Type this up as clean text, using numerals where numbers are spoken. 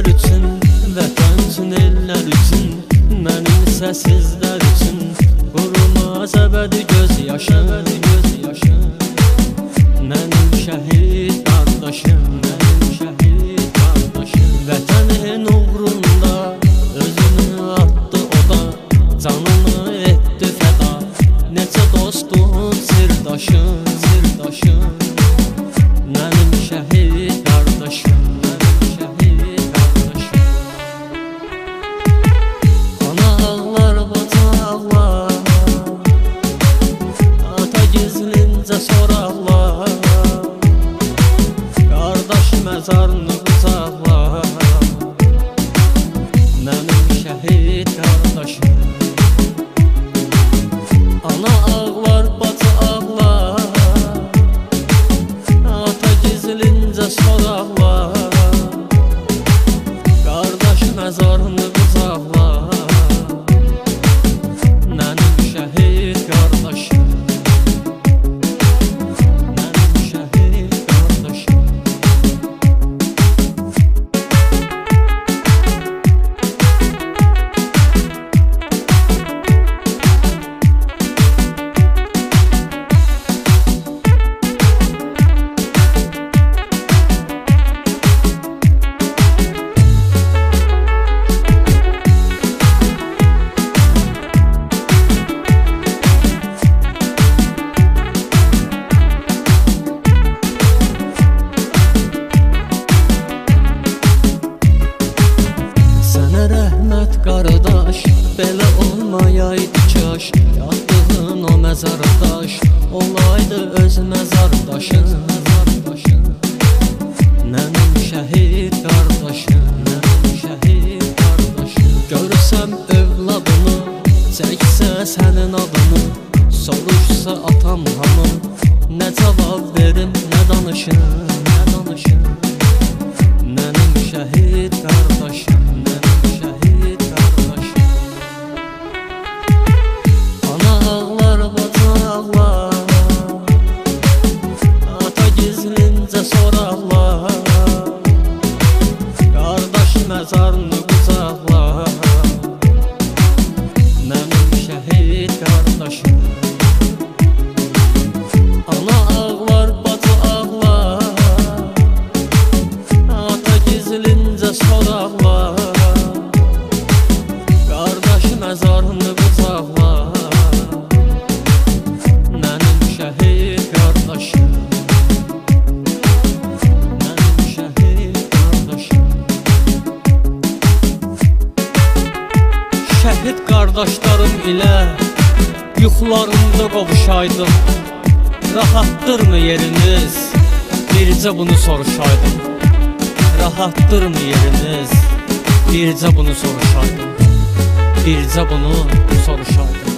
sizler üçün, vətən üçün, eller üçün, mənimsə sizlər üçün. Qurumaz əbədi göz yaşım, mənim şəhid qardaşım, mənim şəhid qardaşım. Vətənin uğrunda özünü attı o da, canını etdi fəda. Neçə dostum, sirdaşım, mənim şəhid qardaşım, mənim şəhid qardaşım. Ana ağlar, bacı ağlar, ata gizlincə soraqlar, qardaş məzarını qucaqlar, mənim şəhid qardaşım. Ana ağlar, bacı ağlar, ata gizlincə soraqlar, qardaş məzarını qucaqlar, mənim şəhid qardaşım, mənim şəhid qardaşım. Rəhmət qardaş, belə olmayaydı kaş, yatdığın o məzardaş olaydı öz məzardaşın. Mənim şəhid qardaşım, mənim şəhid qardaşım. Görsəm övladını, çəksə sənin adını, soruşsa atam hanım, nə cavab verim, nə danışım, nə danışım. Mənim şəhid qardaşım, soraqlar, qardaş məzarını qucaqlar, mənim şəhid qardaşım. Ana ağlar, bacı ağlar, ata gizlincə soraqlar, qardaş məzarını qucaqlar, mənim şəhid qardaşım. Şəhid qardaşlarım ilə yuxularımda qovuşaydım, rahatdırmı yeriniz? Bircə bunu soruşaydım. Rahatdırmı yeriniz? Bircə bunu soruşaydım. Bircə bunu soruşaydım.